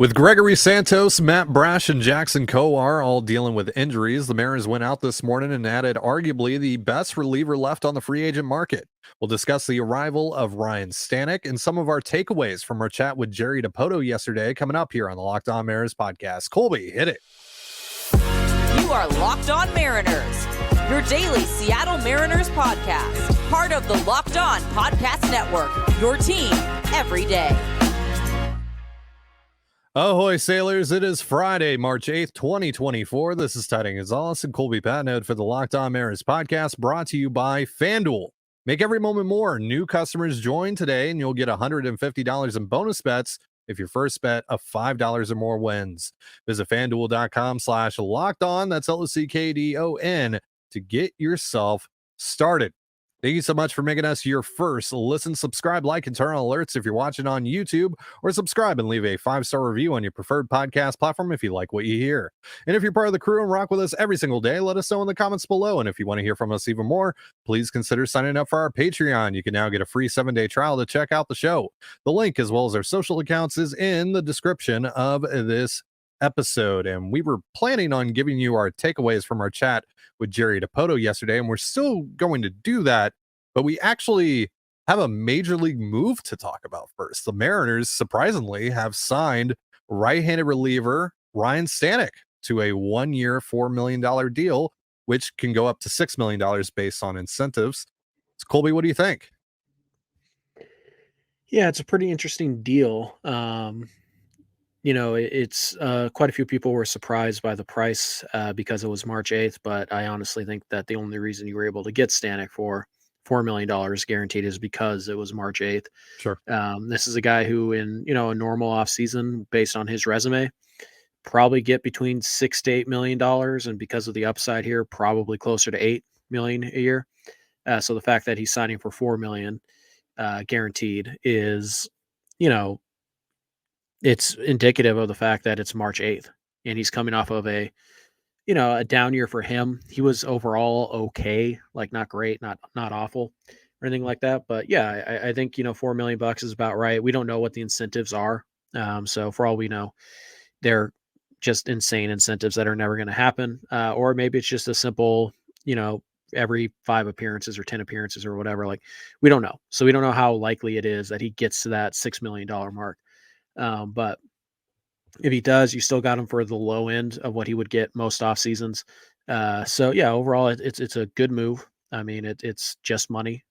With Gregory Santos, Matt Brash, and Jackson Kowar all dealing with injuries, the Mariners went out this morning and added arguably the best reliever left on the free agent market. We'll discuss the arrival of Ryne Stanek and some of our takeaways from our chat with Jerry Dipoto yesterday coming up here on the Locked On Mariners podcast. Colby, hit it. You are Locked On Mariners, your daily Seattle Mariners podcast, part of the Locked On Podcast Network, your team every day. Ahoy, sailors. It is Friday, March 8th, 2024. This is Tiding Gonzalez and Colby Patnode for the Locked On Mariners podcast, brought to you by FanDuel. Make every moment more. New customers join today, and you'll get $150 in bonus bets if your first bet of $5 or more wins. Visit FanDuel.com/LockedOn. That's LOCKEDON to get yourself started. Thank you so much for making us your first listen, subscribe, like, and turn on alerts if you're watching on YouTube, or subscribe and leave a 5-star review on your preferred podcast platform if you like what you hear. And if you're part of the crew and rock with us every single day, let us know in the comments below. And if you want to hear from us even more, please consider signing up for our Patreon. You can now get a free 7-day trial to check out the show. The link, as well as our social accounts, is in the description of this episode. And we were planning on giving you our takeaways from our chat with Jerry Dipoto yesterday, and we're still going to do that, but we actually have a major league move to talk about first. The Mariners surprisingly have signed right-handed reliever Ryan Stanek to a 1-year $4 million deal, which can go up to $6 million based on incentives. So Colby, what do you think? Yeah, it's a pretty interesting deal. It's quite a few people were surprised by the price because it was March 8th, but I honestly think that the only reason you were able to get Stanek for $4 million guaranteed is because it was March 8th. Sure. This is a guy who in, a normal offseason, based on his resume, probably get between $6 to $8 million. And because of the upside here, probably closer to $8 million a year. So the fact that he's signing for $4 million guaranteed is, it's indicative of the fact that it's March 8th and he's coming off of a down year for him. He was overall okay, like not great, not awful or anything like that. But yeah, I think, $4 million is about right. We don't know what the incentives are. So for all we know, they're just insane incentives that are never going to happen. Or maybe it's just a simple, every 5 appearances or 10 appearances or whatever. Like, we don't know. So we don't know how likely it is that he gets to that $6 million mark. But if he does, you still got him for the low end of what he would get most off seasons. So yeah, overall, it's a good move. I mean, it's just money,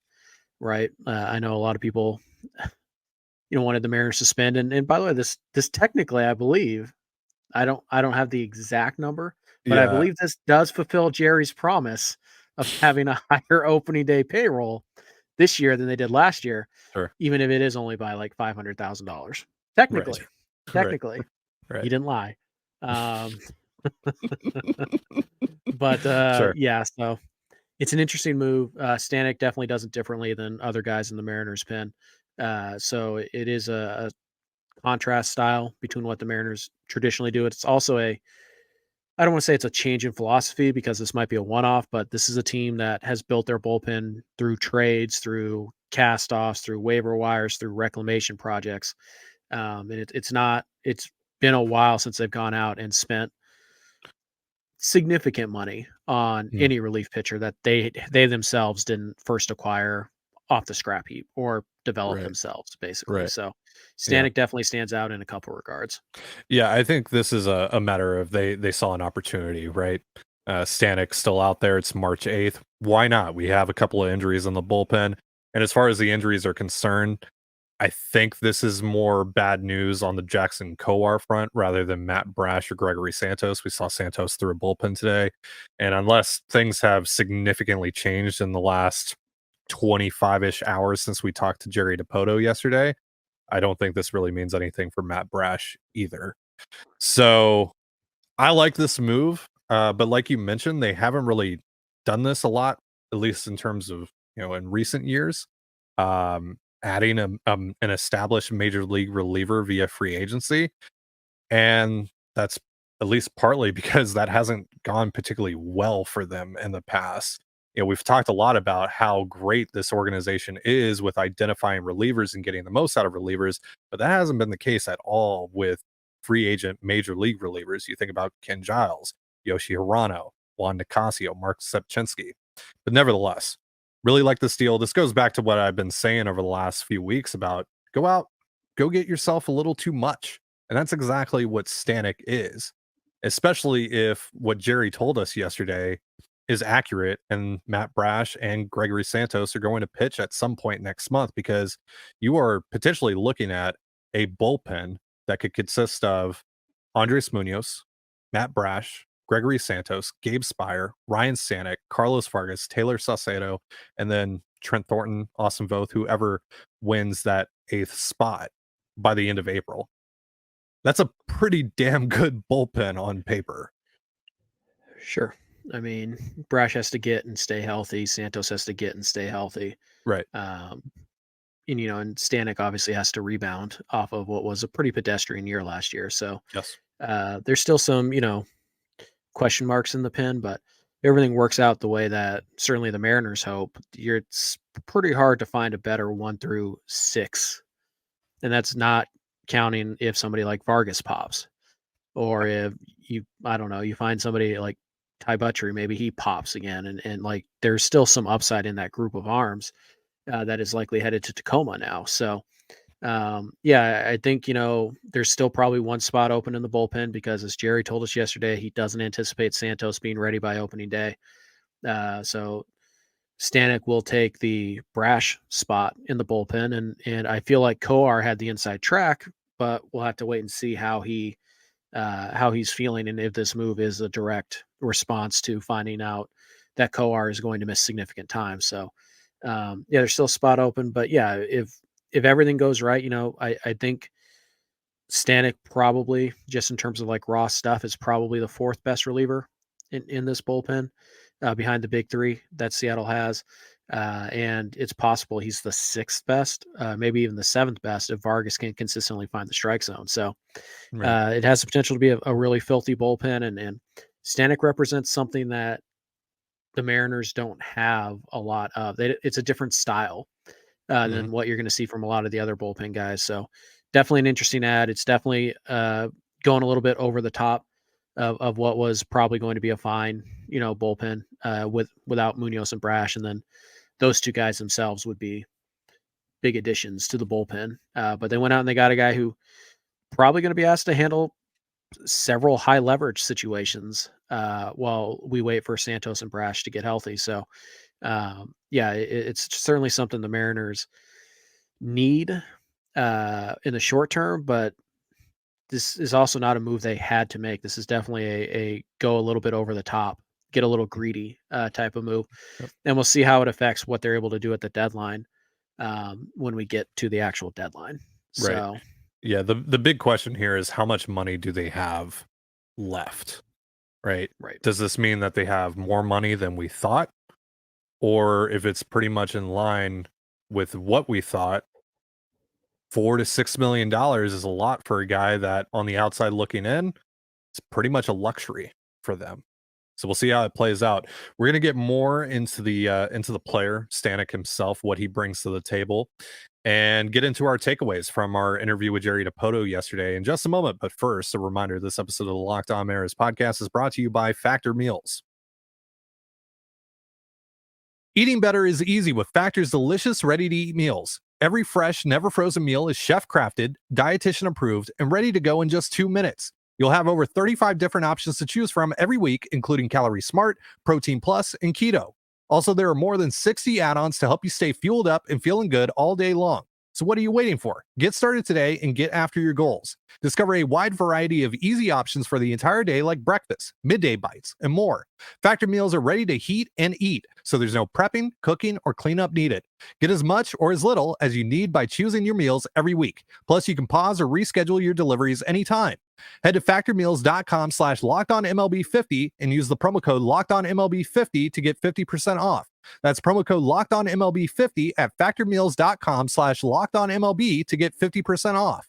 right? I know a lot of people, wanted the Mariners to spend. And by the way, this technically, I believe, I don't have the exact number, but I believe this does fulfill Jerry's promise of having a higher opening day payroll this year than they did last year. Sure. Even if it is only by like $500,000. Technically. Right. He didn't lie. But Sure. yeah, so it's an interesting move. Stanek definitely does it differently than other guys in the Mariners pen. So it is a contrast style between what the Mariners traditionally do. It's also I don't want to say it's a change in philosophy because this might be a one-off, but this is a team that has built their bullpen through trades, through cast-offs, through waiver wires, through reclamation projects. And it's been a while since they've gone out and spent significant money on any relief pitcher that they themselves didn't first acquire off the scrap heap or develop themselves, basically. So Stanek definitely stands out in a couple regards. Yeah, I think this is a matter of they saw an opportunity, right? Stanek's still out there. It's March 8th. Why not? We have a couple of injuries in the bullpen. And as far as the injuries are concerned, I think this is more bad news on the Jackson Kowar front rather than Matt Brash or Gregory Santos. We saw Santos through a bullpen today. And unless things have significantly changed in the last 25-ish hours since we talked to Jerry Dipoto yesterday, I don't think this really means anything for Matt Brash either. So I like this move. But like you mentioned, they haven't really done this a lot, at least in terms of, in recent years. Adding an established major league reliever via free agency. And that's at least partly because that hasn't gone particularly well for them in the past. We've talked a lot about how great this organization is with identifying relievers and getting the most out of relievers, but that hasn't been the case at all with free agent major league relievers. You think about Ken Giles, Yoshi Hirano, Juan Nicasio, Mark Sepchinsky. But nevertheless, really like this deal. This goes back to what I've been saying over the last few weeks about go out, go get yourself a little too much. And that's exactly what Stanek is, especially if what Jerry told us yesterday is accurate and Matt Brash and Gregory Santos are going to pitch at some point next month, because you are potentially looking at a bullpen that could consist of Andres Munoz, Matt Brash, Gregory Santos, Gabe Spire, Ryan Stanek, Carlos Vargas, Taylor Saucedo, and then Trent Thornton, Austin Voth, whoever wins that 8th spot by the end of April. That's a pretty damn good bullpen on paper. Sure. I mean, Brash has to get and stay healthy. Santos has to get and stay healthy. Right. And Stanek obviously has to rebound off of what was a pretty pedestrian year last year. So Yes. There's still some, question marks in the pen, but everything works out the way that certainly the Mariners hope. It's pretty hard to find a better 1 through 6. And that's not counting if somebody like Vargas pops, or if you find somebody like Ty Buttrey, maybe he pops again. And like, there's still some upside in that group of arms that is likely headed to Tacoma now. So, I think, there's still probably one spot open in the bullpen, because as Jerry told us yesterday, he doesn't anticipate Santos being ready by opening day. So Stanek will take the Brash spot in the bullpen. And I feel like Coar had the inside track, but we'll have to wait and see how he's feeling, and if this move is a direct response to finding out that Coar is going to miss significant time. So, there's still a spot open, but if everything goes right, I think Stanek probably, just in terms of like raw stuff, is probably the 4th best reliever in this bullpen, behind the big 3 that Seattle has. And it's possible he's the 6th best, maybe even the 7th best, if Vargas can consistently find the strike zone. So it has the potential to be a really filthy bullpen, and Stanek represents something that the Mariners don't have a lot of. It's a different style than what you're going to see from a lot of the other bullpen guys. So definitely an interesting ad. It's definitely going a little bit over the top of what was probably going to be a fine, bullpen without Munoz and Brash. And then those two guys themselves would be big additions to the bullpen. But they went out and they got a guy who probably going to be asked to handle several high leverage situations while we wait for Santos and Brash to get healthy. So it's certainly something the Mariners need in the short term, but this is also not a move they had to make. This is definitely a go a little bit over the top, get a little greedy type of move. Yep. And we'll see how it affects what they're able to do at the deadline when we get to the actual deadline. Right. So, yeah, the big question here is how much money do they have left? Right. Does this mean that they have more money than we thought? Or if it's pretty much in line with what we thought, $4 to $6 million is a lot for a guy that on the outside looking in, it's pretty much a luxury for them. So we'll see how it plays out. We're going to get more into the player, Stanek himself, what he brings to the table, and get into our takeaways from our interview with Jerry Dipoto yesterday in just a moment. But first, a reminder, this episode of the Locked On Mariners podcast is brought to you by Factor Meals. Eating better is easy with Factor's delicious, ready-to-eat meals. Every fresh, never frozen meal is chef-crafted, dietitian approved, and ready to go in just 2 minutes. You'll have over 35 different options to choose from every week, including Calorie Smart, Protein Plus, and Keto. Also, there are more than 60 add-ons to help you stay fueled up and feeling good all day long. So what are you waiting for? Get started today and get after your goals. Discover a wide variety of easy options for the entire day, like breakfast, midday bites, and more. Factor meals are ready to heat and eat, so there's no prepping, cooking, or cleanup needed. Get as much or as little as you need by choosing your meals every week. Plus, you can pause or reschedule your deliveries anytime. Head to factormeals.com/LockedOnMLB50 and use the promo code LockedOnMLB50 to get 50% off. That's promo code LockedOnMLB50 at factormeals.com/LockedOnMLB to get 50% off.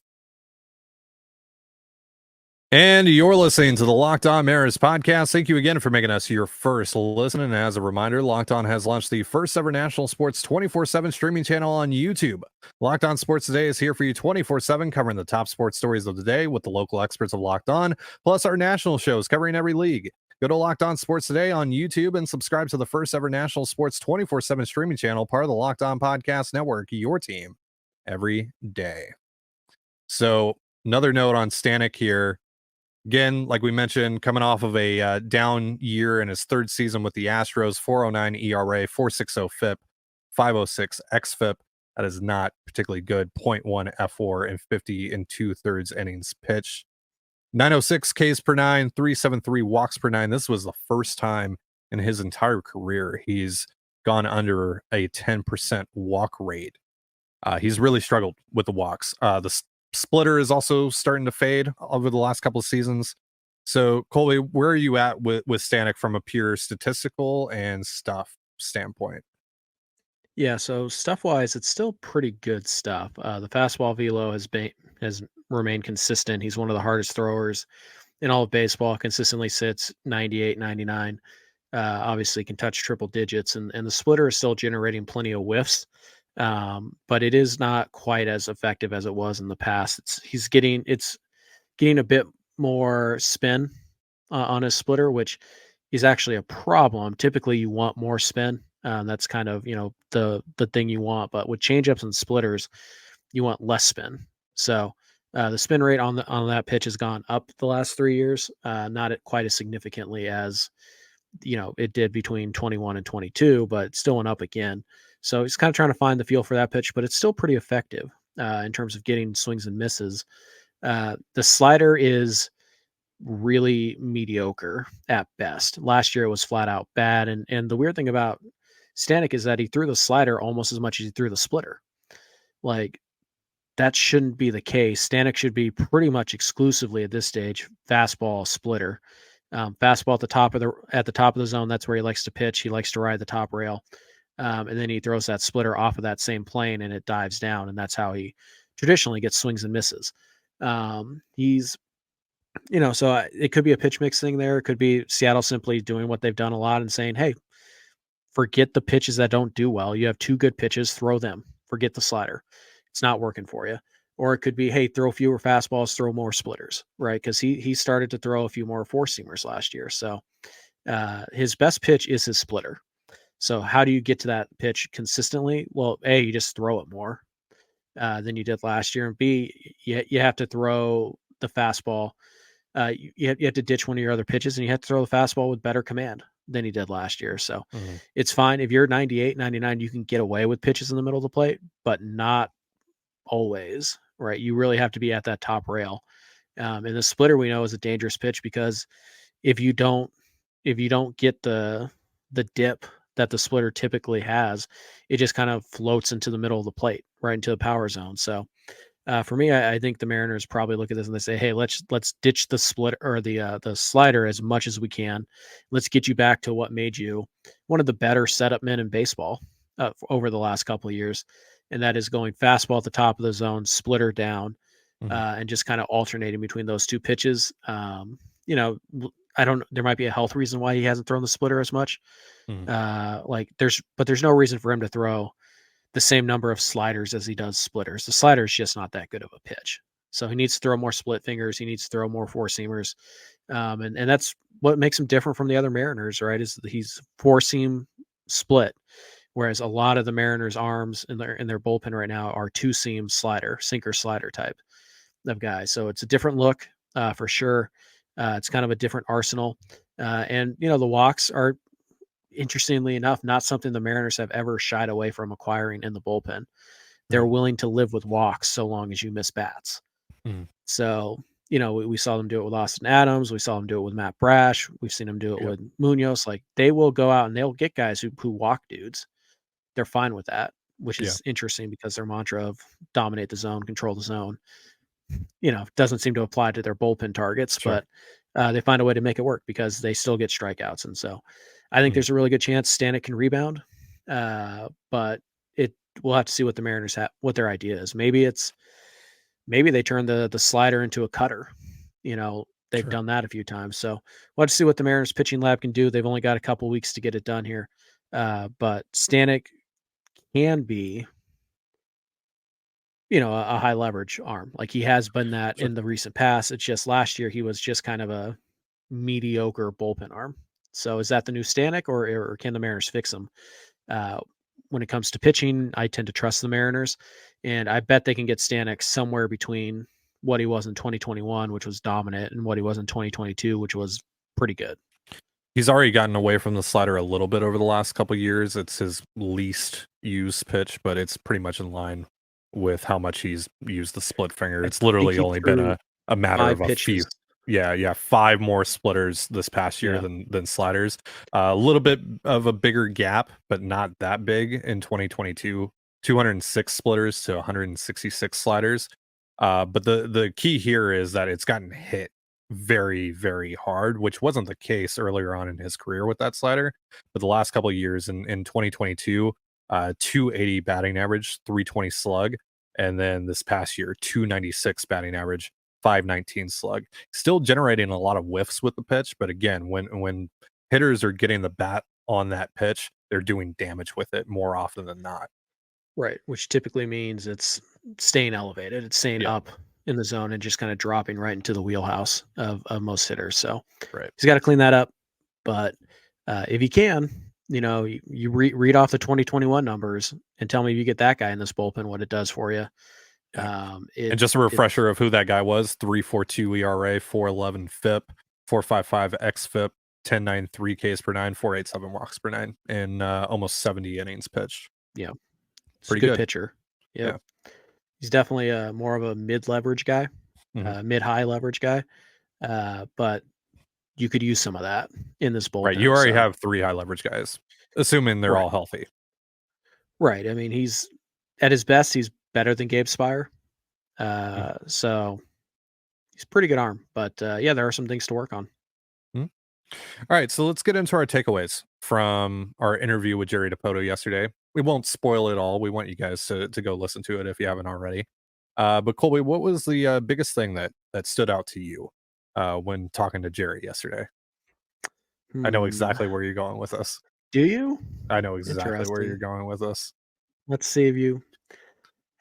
And you're listening to the Locked On Mariners podcast. Thank you again for making us your first listen. And as a reminder, Locked On has launched the first ever national sports 24/7 streaming channel on YouTube. Locked On Sports Today is here for you 24/7, covering the top sports stories of the day with the local experts of Locked On, plus our national shows covering every league. Go to Locked On Sports Today on YouTube and subscribe to the first ever national sports 24/7 streaming channel, part of the Locked On Podcast Network, your team every day. So another note on Stanek here. Again, like we mentioned, coming off of a down year in his third season with the Astros, 4.09 ERA, 4.60 FIP, 5.06 xFIP. That is not particularly good. 0.1 F4 and 50 and 2/3 innings pitched. 906 Ks per nine, 373 walks per nine. This was the first time in his entire career he's gone under a 10% walk rate. He's really struggled with the walks. The splitter is also starting to fade over the last couple of seasons. So, Colby, where are you at with Stanek from a pure statistical and stuff standpoint? Yeah, so stuff wise, it's still pretty good stuff. The fastball velo has remained consistent. He's one of the hardest throwers in all of baseball. Consistently sits 98, 99. Obviously, can touch triple digits, and the splitter is still generating plenty of whiffs. But it is not quite as effective as it was in the past. It's getting a bit more spin on his splitter, which is actually a problem. Typically, you want more spin. That's kind of the thing you want. But with changeups and splitters, you want less spin. So the spin rate on that pitch has gone up the last 3 years, not quite as significantly as it did between 21 and 22, but it still went up again. So he's kind of trying to find the feel for that pitch, but it's still pretty effective in terms of getting swings and misses. The slider is really mediocre at best. Last year it was flat out bad. And the weird thing about Stanek is that he threw the slider almost as much as he threw the splitter. Like, that shouldn't be the case. Stanek should be pretty much exclusively at this stage fastball, splitter. Fastball at the top of the zone. That's where he likes to pitch. He likes to ride the top rail. And then he throws that splitter off of that same plane and it dives down. And that's how he traditionally gets swings and misses. He's, so it could be a pitch mix thing there. It could be Seattle simply doing what they've done a lot and saying, hey, forget the pitches that don't do well. You have 2 good pitches, throw them. Forget the slider. It's not working for you. Or it could be, hey, throw fewer fastballs, throw more splitters, right? Because he started to throw a few more 4-seamers last year. So his best pitch is his splitter. So how do you get to that pitch consistently? Well, A, you just throw it more than you did last year. And B, you have to throw the fastball. You have to ditch one of your other pitches, and you have to throw the fastball with better command than he did last year. So it's fine. If you're 98, 99, you can get away with pitches in the middle of the plate, but not always, right? You really have to be at that top rail. And the splitter we know is a dangerous pitch because if you don't get the dip that the splitter typically has, it just kind of floats into the middle of the plate, right into the power zone. So for me, I think the Mariners probably look at this and they say, hey, let's ditch the split or the slider as much as we can. Let's get you back to what made you one of the better setup men in baseball over the last couple of years. And that is going fastball at the top of the zone, splitter down, and just kind of alternating between those 2 pitches. There might be a health reason why he hasn't thrown the splitter as much. There's no reason for him to throw the same number of sliders as he does splitters. The slider is just not that good of a pitch. So he needs to throw more split fingers. He needs to throw more 4-seamers. And that's what makes him different from the other Mariners, right? Is he's 4-seam split. Whereas a lot of the Mariners' arms in their bullpen right now are 2-seam sinker slider type of guys. So it's a different look for sure. It's kind of a different arsenal. And the walks are, interestingly enough, not something the Mariners have ever shied away from acquiring in the bullpen. They're willing to live with walks so long as you miss bats. So, we saw them do it with Austin Adams. We saw them do it with Matt Brash. We've seen them do it with Munoz. Like, they will go out and they'll get guys who walk dudes. They're fine with that, which is interesting because their mantra of dominate the zone, control the zone, doesn't seem to apply to their bullpen targets, but they find a way to make it work because they still get strikeouts. And so I think there's a really good chance Stanek can rebound, but we'll have to see what the Mariners what their idea is. Maybe they turn the slider into a cutter, they've done that a few times. So let's see what the Mariners pitching lab can do. They've only got a couple weeks to get it done here. But Stanek can be, a high leverage arm. Like he has been that in the recent past. It's just last year he was just kind of a mediocre bullpen arm. So is that the new Stanek, or can the Mariners fix him? When it comes to pitching, I tend to trust the Mariners, and I bet they can get Stanek somewhere between what he was in 2021, which was dominant, and what he was in 2022, which was pretty good. He's already gotten away from the slider a little bit over the last couple of years. It's his least used pitch, but it's pretty much in line with how much he's used the split finger. It's literally only been a matter of a few. Yeah, 5 more splitters this past year than sliders. A little bit of a bigger gap, but not that big in 2022. 206 splitters to 166 sliders. But the key here is that it's gotten hit very, very hard, which wasn't the case earlier on in his career with that slider. But the last couple of years in 2022, 280 batting average, 320 slug, and then this past year, 296 batting average, 519 slug. Still generating a lot of whiffs with the pitch, but again, when hitters are getting the bat on that pitch, they're doing damage with it more often than not. Right, which typically means it's staying elevated. It's staying up in the zone and just kind of dropping right into the wheelhouse of most hitters. So he's got to clean that up. But if he can, you read off the 2021 numbers and tell me if you get that guy in this bullpen, what it does for you. And just a refresher of who that guy was: 3.42 ERA, 4.11 FIP, 4.55 xFIP, 10.93 Ks per nine, 4.87 walks per nine, and almost 70 innings pitched. Yeah, pretty good pitcher. Yeah, he's definitely more of a mid leverage guy, mid high leverage guy. But you could use some of that in this bullpen. Right, you already have 3 high leverage guys, assuming they're all healthy. Right. I mean, he's at his best. He's better than Gabe Spire. So he's a pretty good arm, but there are some things to work on. All right, so let's get into our takeaways from our interview with Jerry Dipoto yesterday. We won't spoil it all. We want you guys to go listen to it if you haven't already. But Colby, what was the biggest thing that stood out to you when talking to Jerry yesterday? I know exactly where you're going with us. Do you? I know exactly where you're going with us. Let's see if you...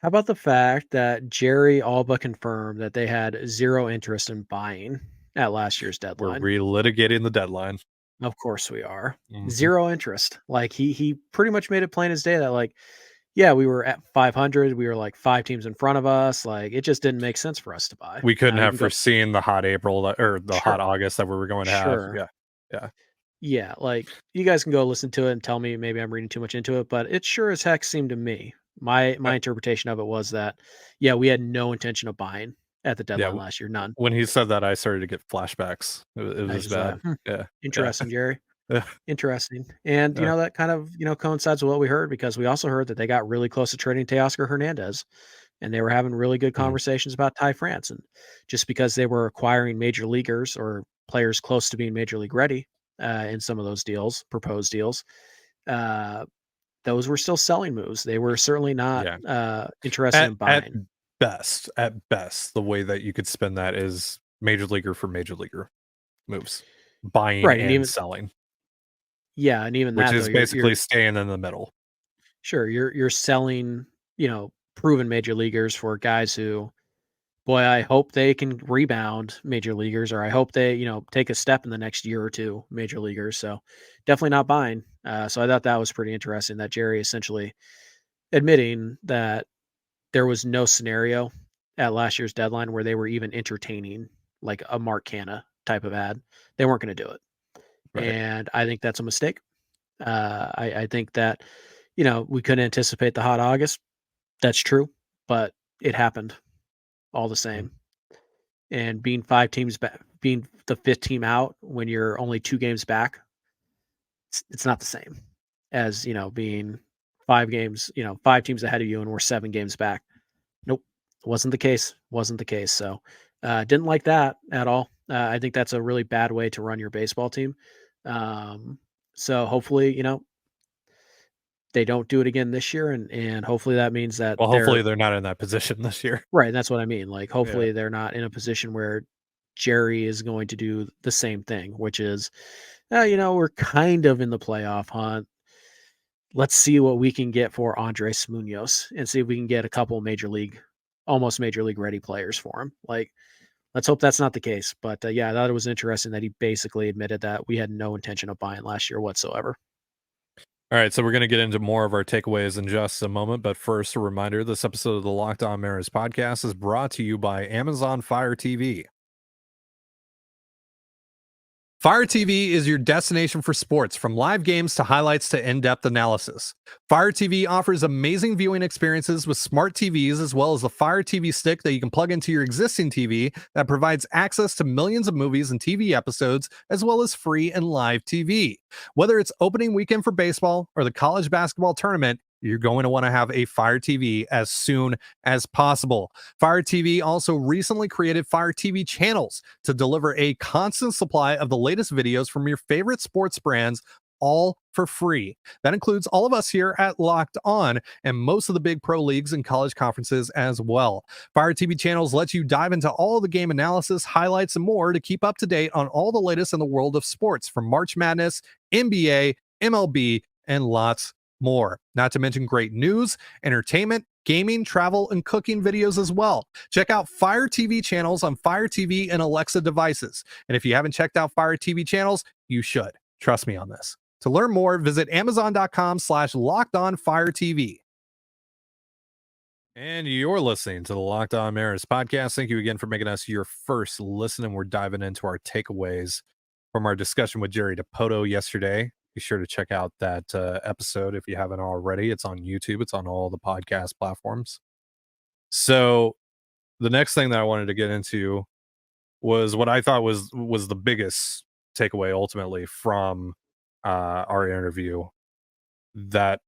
How about the fact that Jerry all but confirmed that they had zero interest in buying at last year's deadline? We're relitigating the deadline. Of course we are. Zero interest. Like he pretty much made it plain as day that we were at 500. We were like 5 teams in front of us. Like it just didn't make sense for us to buy. We couldn't have foreseen the hot April or the hot August that we were going to have. Yeah. Like you guys can go listen to it and tell me maybe I'm reading too much into it, but it sure as heck seemed to me. My interpretation of it was that, we had no intention of buying at the deadline last year. None. When he said that, I started to get flashbacks. It was bad. Interesting, Jerry. Interesting. And, that kind of, coincides with what we heard, because we also heard that they got really close to trading Teoscar Hernandez, and they were having really good conversations about Ty France. And just because they were acquiring major leaguers or players close to being major league ready in some of those deals, proposed deals, those were still selling moves. They were certainly not interested in buying. At best, the way that you could spin that is major leaguer for major leaguer moves, buying and even selling. Yeah, and even which that, is basically staying in the middle. Sure, you're selling, proven major leaguers for guys who, boy, I hope they can rebound major leaguers, or I hope they, take a step in the next year or two, major leaguers. So definitely not buying. So I thought that was pretty interesting that Jerry essentially admitting that there was no scenario at last year's deadline where they were even entertaining like a Mark Canha type of ad. They weren't going to do it. Right. And I think that's a mistake. I think that, we couldn't anticipate the hot August. That's true, but it happened all the same. And being 5 teams back, being the 5th team out when you're only 2 games back, it's not the same as, being 5 games, 5 teams ahead of you and we're 7 games back. Nope. Wasn't the case. So didn't like that at all. I think that's a really bad way to run your baseball team. So hopefully, they don't do it again this year. And hopefully that means that hopefully they're not in that position this year. Right. And that's what I mean. Like, hopefully they're not in a position where Jerry is going to do the same thing, which is, we're kind of in the playoff hunt. Let's see what we can get for Andres Munoz and see if we can get a couple almost major league ready players for him. Like, let's hope that's not the case. But yeah, I thought it was interesting that he basically admitted that we had no intention of buying last year whatsoever. All right, so we're going to get into more of our takeaways in just a moment. But first, a reminder, this episode of the Locked On Mariners podcast is brought to you by Amazon Fire TV. Fire TV is your destination for sports, from live games to highlights to in-depth analysis. Fire TV offers amazing viewing experiences with smart TVs, as well as the Fire TV stick that you can plug into your existing TV that provides access to millions of movies and TV episodes, as well as free and live TV. Whether it's opening weekend for baseball or the college basketball tournament, you're going to want to have a Fire TV as soon as possible. Fire TV also recently created Fire TV channels to deliver a constant supply of the latest videos from your favorite sports brands, all for free. That includes all of us here at Locked On and most of the big pro leagues and college conferences as well. Fire TV channels let you dive into all the game analysis, highlights, and more to keep up to date on all the latest in the world of sports, from March Madness, NBA, MLB, and lots more. Not to mention great news, entertainment, gaming, travel, and cooking videos as well. Check out Fire TV channels on Fire TV and Alexa devices. And if you haven't checked out Fire TV channels, you should. Trust me on this. To learn more, visit amazon.com/lockedonfiretv. And you're listening to the Locked On Mariners podcast. Thank you again for making us your first listen. And we're diving into our takeaways from our discussion with Jerry Dipoto yesterday. Be sure to check out that episode if you haven't already. It's on YouTube. It's on all the podcast platforms. So the next thing that I wanted to get into was what I thought was the biggest takeaway ultimately from our interview, that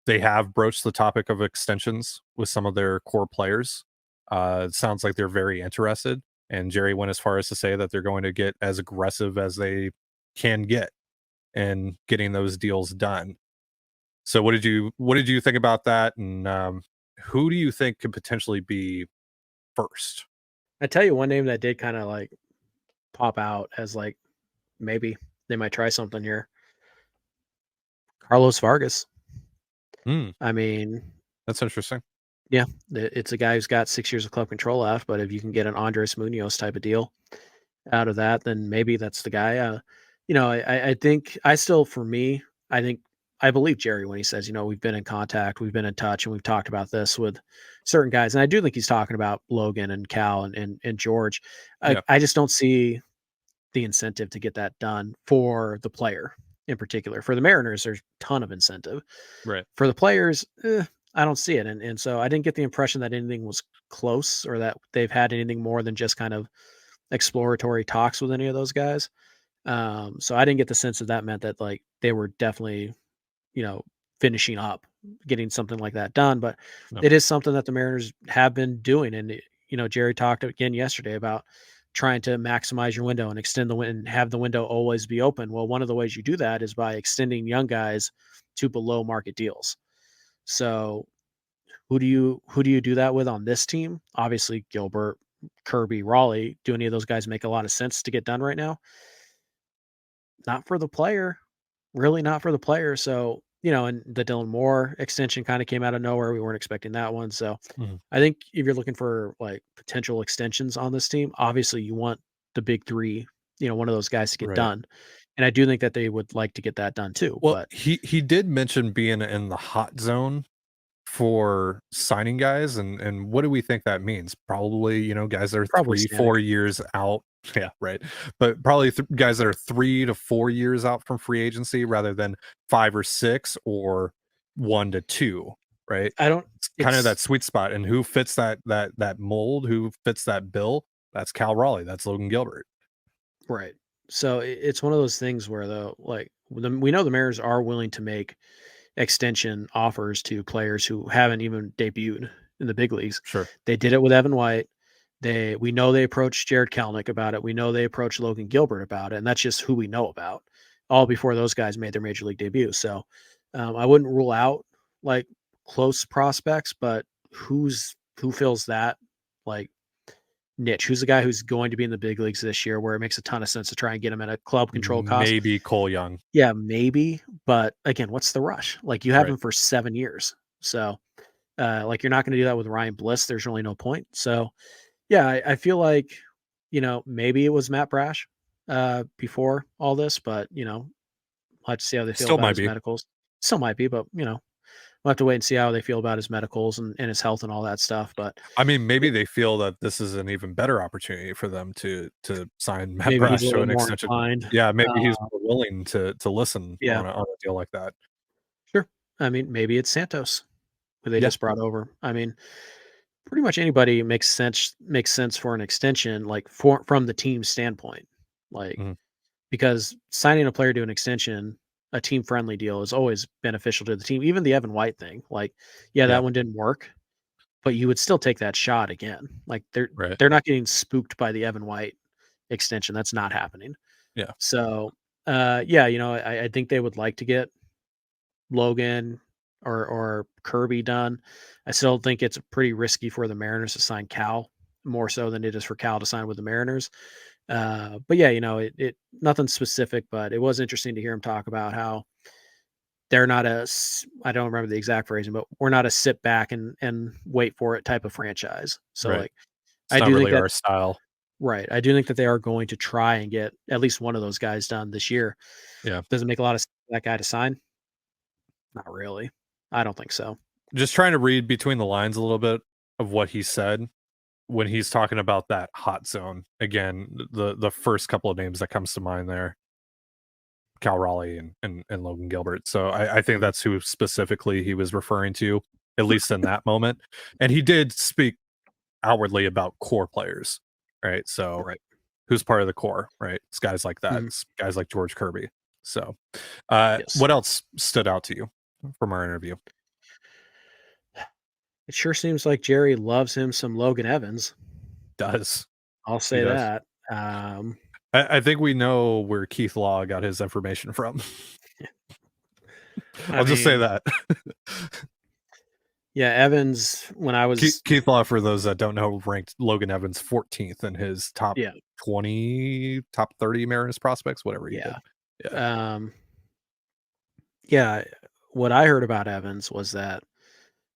they have broached the topic of extensions with some of their core players. It sounds like they're very interested, and Jerry went as far as to say that they're going to get as aggressive as they can get and getting those deals done. So what did you think about that? And who do you think could potentially be first? I tell you one name that did kind of like pop out as like, maybe they might try something here. Carlos Vargas. I mean, that's interesting. Yeah, it's a guy who's got 6 years of club control left, but if you can get an Andres Munoz type of deal out of that, then maybe that's the guy. I think I believe Jerry when he says, we've been in contact, we've been in touch, and we've talked about this with certain guys. And I do think he's talking about Logan and Cal and George. I just don't see the incentive to get that done for the player in particular. For the Mariners, there's a ton of incentive. Right. For the players, I don't see it. And so I didn't get the impression that anything was close or that they've had anything more than just kind of exploratory talks with any of those guys. So I didn't get the sense that meant that like they were definitely, finishing up, getting something like that done. But it is something that the Mariners have been doing. And, Jerry talked again yesterday about trying to maximize your window and extend the window and have the window always be open. Well, one of the ways you do that is by extending young guys to below market deals. So who do you do that with on this team? Obviously Gilbert, Kirby, Raleigh. Do any of those guys make a lot of sense to get done right now? Not for the player, really not for the player. So, and the Dylan Moore extension kind of came out of nowhere. We weren't expecting that one. So I think if you're looking for like potential extensions on this team, obviously you want the big three, one of those guys to get done. And I do think that they would like to get that done too. Well, but he did mention being in the hot zone for signing guys, and what do we think that means? Probably, guys that are 3-4 years out. Yeah, right. But probably guys that are 3 to 4 years out from free agency rather than 5 or 6 or 1 to 2, right? It's kind of that sweet spot. And who fits that mold, who fits that bill? That's Cal Raleigh, that's Logan Gilbert. Right. So it's one of those things where we know the Mariners are willing to make extension offers to players who haven't even debuted in the big leagues. Sure. They did it with Evan White. We know they approached Jared Kelenic about it. We know they approached Logan Gilbert about it, and that's just who we know about, all before those guys made their major league debut. So I wouldn't rule out like close prospects, but who fills that like niche? Who's the guy who's going to be in the big leagues this year where it makes a ton of sense to try and get him at a club control cost? Maybe Cole Young. Yeah, maybe. But again, what's the rush? Like, you have Right. him for 7 years. So, like, you're not going to do that with Ryan Bliss. There's really no point. So, yeah, I feel like, maybe it was Matt Brash before all this, but, we'll have to see how they feel Still about might his be. medicals. Still might be, but, we'll have to wait and see how they feel about his medicals and his health and all that stuff. But I mean, maybe they feel that this is an even better opportunity for them to sign Matt maybe he's a Brash to little an more extension. inclined. Yeah, maybe he's more willing to listen Yeah, on a deal like that. sure. I mean, maybe it's Santos who they Yeah. just brought over. I mean, pretty much anybody makes sense for an extension, like from the team standpoint. Like, Mhm. because signing a player to an extension, a team friendly deal, is always beneficial to the team. Even the Evan White thing, like, yeah, Yeah. that one didn't work, but you would still take that shot again. Like, Right. they're not getting spooked by the Evan White extension. That's not happening. Yeah. So, yeah, I think they would like to get Logan or Kirby done. I still think it's pretty risky for the Mariners to sign Cal, more so than it is for Cal to sign with the Mariners. But yeah, it nothing specific, but it was interesting to hear him talk about how they're not I don't remember the exact phrasing, but we're not a sit back and wait for it type of franchise. So, Right. like, It's I not do think really that our style. right. I do think that they are going to try and get at least one of those guys done this year. Yeah. Does it make a lot of sense for that guy to sign? Not really. I don't think so. Just trying to read between the lines a little bit of what he said when he's talking about that hot zone. Again, the first couple of names that comes to mind there, Cal Raleigh and Logan Gilbert. So I think that's who specifically he was referring to, at least in that moment. And he did speak outwardly about core players, right? So Right. who's part of the core, right? It's guys like that. Mhm. It's guys like George Kirby. So Yes. what else stood out to you from our interview? It sure seems like Jerry loves him some Logan Evans. Does I'll he say does. that. Um, I think we know where Keith Law got his information from. I I'll just say mean, that. yeah, Evans, when I was, Keith Law, for those that don't know, ranked Logan Evans 14th in his top yeah, 20, top 30 Mariners prospects, whatever he yeah, did. Yeah. um, yeah, what I heard about Evans was that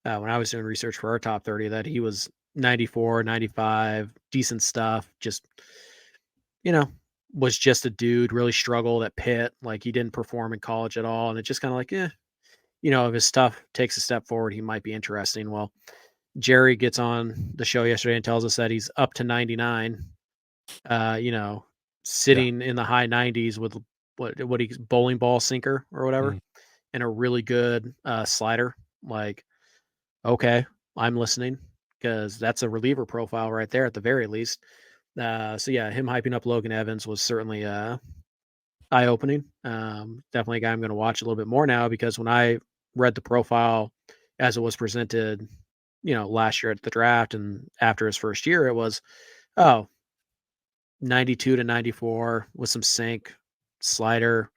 when I was doing research for our top 30, that he was 94, 95, decent stuff, just, you know, was just a dude, really struggled at Pitt. Like, he didn't perform in college at all. And it just kind of like, if his stuff takes a step forward, he might be interesting. Well, Jerry gets on the show yesterday and tells us that he's up to 99, Yeah. sitting in the high 90s with what he's bowling ball sinker or whatever, Mhm. and a really good slider. Like, okay, I'm listening, because that's a reliever profile right there at the very least. So yeah, him hyping up Logan Evans was certainly eye opening. Definitely a guy I'm going to watch a little bit more now, because when I read the profile as it was presented, last year at the draft and after his first year, it was, oh, 92 to 94 with some sink, slider,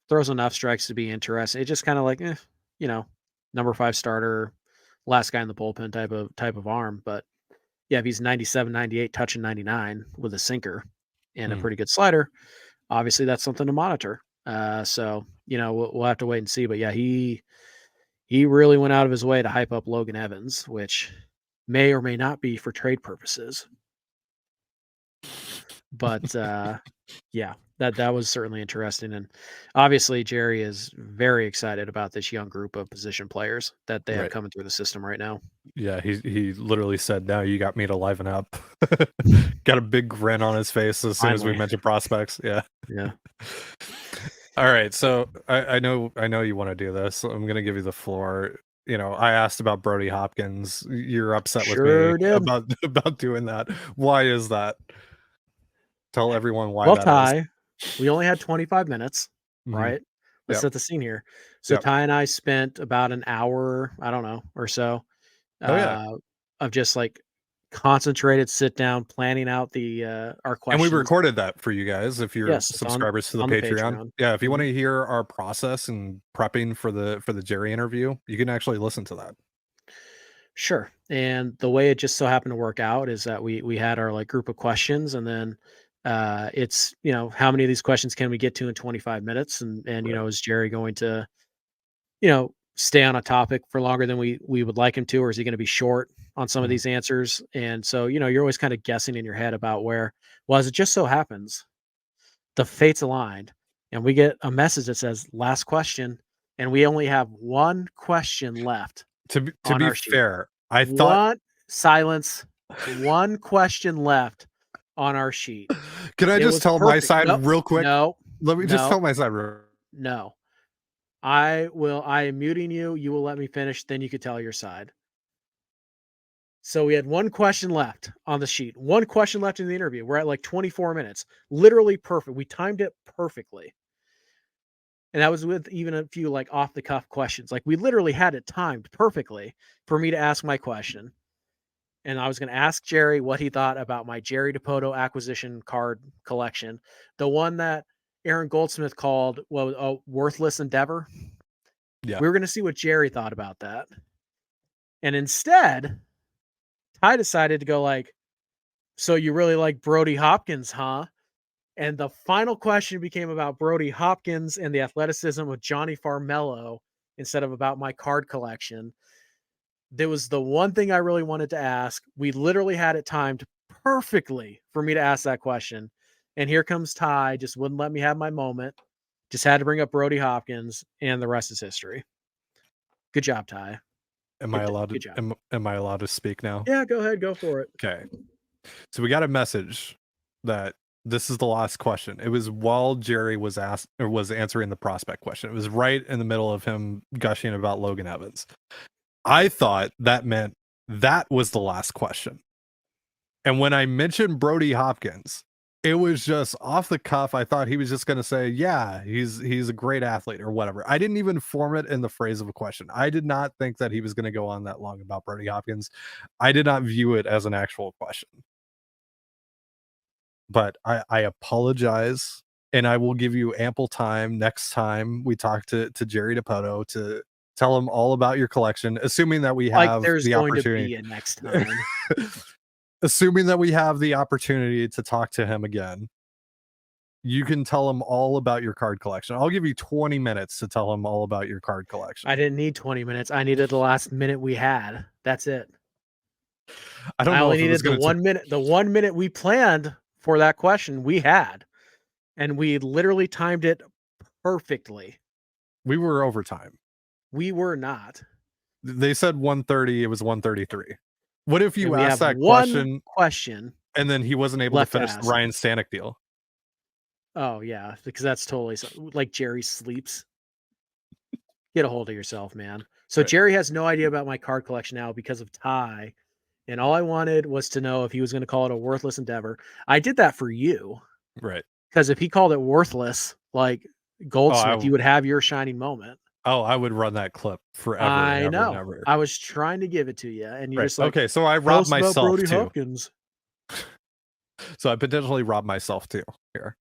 throws enough strikes to be interesting. It's just kind of like, you know, number 5 starter, last guy in the bullpen type of arm. But yeah, if he's 97, 98, touching 99 with a sinker and a Mhm. pretty good slider, obviously that's something to monitor. So we'll have to wait and see. But yeah, he really went out of his way to hype up Logan Evans, which may or may not be for trade purposes. But yeah, that was certainly interesting, and obviously Jerry is very excited about this young group of position players that they have Right. coming through the system right now. Yeah, he literally said, "Now you got me to liven up." Got a big grin on his face as soon as we Finally, mentioned prospects. Yeah. yeah, All right, so I know you want to do this. So I'm gonna give you the floor. I asked about Brody Hopkins. You're upset with me sure did. about doing that. Why is that? Tell everyone why Well, that is. Ty, we only had 25 minutes, Mhm. right? Let's Yep. set the scene here. So Yep. Ty and I spent about an hour, I don't know, or so, Oh yeah. uh, of just like concentrated sit down, planning out our And we questions. recorded that for you guys if you're Yes, it's subscribers to the on the Patreon. Patreon. Yeah, if you want Mhm. to hear our process and prepping for the Jerry interview, you can actually listen to that. Sure. And the way it just so happened to work out is that we had our like group of questions, and then it's how many of these questions can we get to in 25 minutes, and Right. is Jerry going to stay on a topic for longer than we would like him to, or is he going to be short on some of Mhm. these answers? And so you're always kind of guessing in your head about where. Well, as it just so happens, the fates aligned, and we get a message that says last question, and we only have one question left To on be our sheet. fair, I thought. One silence, one question left on our sheet. Can I It just was tell my perfect. side Nope. real quick? No. Let me just No. tell my side real. No. I am muting you. You will let me finish, then you could tell your side. So we had one question left on the sheet. One question left in the interview. We're at like 24 minutes. Literally perfect. We timed it perfectly. And that was with even a few like off the cuff questions. Like we literally had it timed perfectly for me to ask my question. And I was going to ask Jerry what he thought about my Jerry Dipoto acquisition card collection, the one that Aaron Goldsmith called a worthless endeavor. Yeah. We were going to see what Jerry thought about that. And instead, Ty decided to go like, so you really like Brody Hopkins, huh? And the final question became about Brody Hopkins and the athleticism of Johnny Farmello instead of about my card collection. There was the one thing I really wanted to ask. We literally had it timed perfectly for me to ask that question. And here comes Ty, just wouldn't let me have my moment. Just had to bring up Brody Hopkins, and the rest is history. Good job, Ty. Am I allowed Good to job. am I allowed to speak now? Yeah, go ahead. Go for it. Okay. So we got a message that this is the last question. It was while Jerry was answering the prospect question. It was right in the middle of him gushing about Logan Evans. I thought that meant that was the last question. And when I mentioned Brody Hopkins, it was just off the cuff. I thought he was just going to say, yeah, he's a great athlete or whatever. I didn't even form it in the phrase of a question. I did not think that he was going to go on that long about Brody Hopkins. I did not view it as an actual question. But I apologize, and I will give you ample time next time we talk to Jerry Dipoto to tell him all about your collection, assuming that we Like have there's the going to opportunity. be a next time. Assuming that we have the opportunity to talk to him again, you can tell him all about your card collection. I'll give you 20 minutes to tell him all about your card collection. I didn't need 20 minutes. I needed the last minute we had. That's it. I don't I know only if it was needed the going to 1 minute. The 1 minute we planned for that question we had, and we literally timed it perfectly. we were overtime. We were not. They said 1:30, it was 1:33. What if you And we asked have that one question and then he wasn't able to left to finish the ask. Ryan Stanek deal? Oh yeah, because that's totally like Jerry sleeps. Get a hold of yourself, man. So Right. Jerry has no idea about my card collection now because of Ty. And all I wanted was to know if he was going to call it a worthless endeavor. I did that for you Right. because if he called it worthless, like Goldsmith, you would have your shining moment. I would run that clip forever and I ever and know. ever. I was trying to give it to you, and you're Right. just like, Okay, so I tell robbed us about myself Brody too. Hopkins. So I potentially robbed myself too here.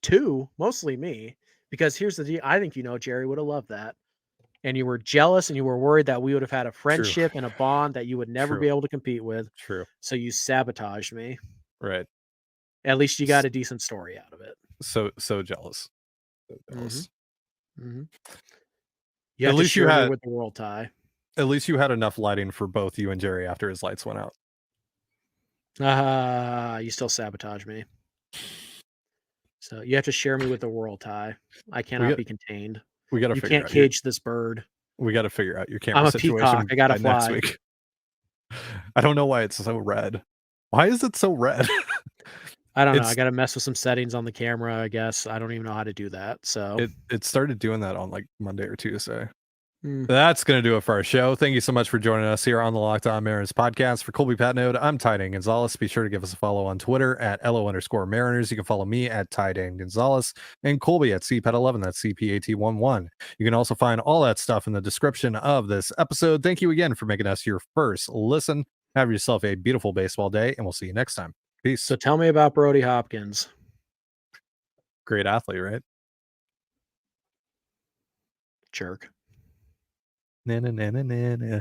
Two, mostly me, because here's the deal. I think Jerry would have loved that. And you were jealous and you were worried that we would have had a friendship and a bond that you would never be True. able to compete with. True. So you sabotaged me. Right. At least you got a decent story out of it. So jealous. So jealous. You At have to least you share me had with the world, Ty. at least you had enough lighting for both you and Jerry after his lights went out. You still sabotage me. So you have to share me with the world, Ty. I cannot be contained. We got to You figure can't out cage this bird. We got to figure out your camera I'm a situation peacock. I gotta by next fly. week. I don't know why it's so red. Why is it so red? I don't know. I got to mess with some settings on the camera, I guess. I don't even know how to do that. So it started doing that on like Monday or Tuesday. That's going to do it for our show. Thank you so much for joining us here on the Locked On Mariners podcast. For Colby Patnode, I'm Ty Dane Gonzalez. Be sure to give us a follow on Twitter at LO_Mariners. You can follow me at Ty Dane Gonzalez and Colby at CPAT11. That's CPAT11. You can also find all that stuff in the description of this episode. Thank you again for making us your first listen. Have yourself a beautiful baseball day, and we'll see you next time. Peace. So tell me about Brody Hopkins. Great athlete, right? Jerk. Na, na, na, na, na, na.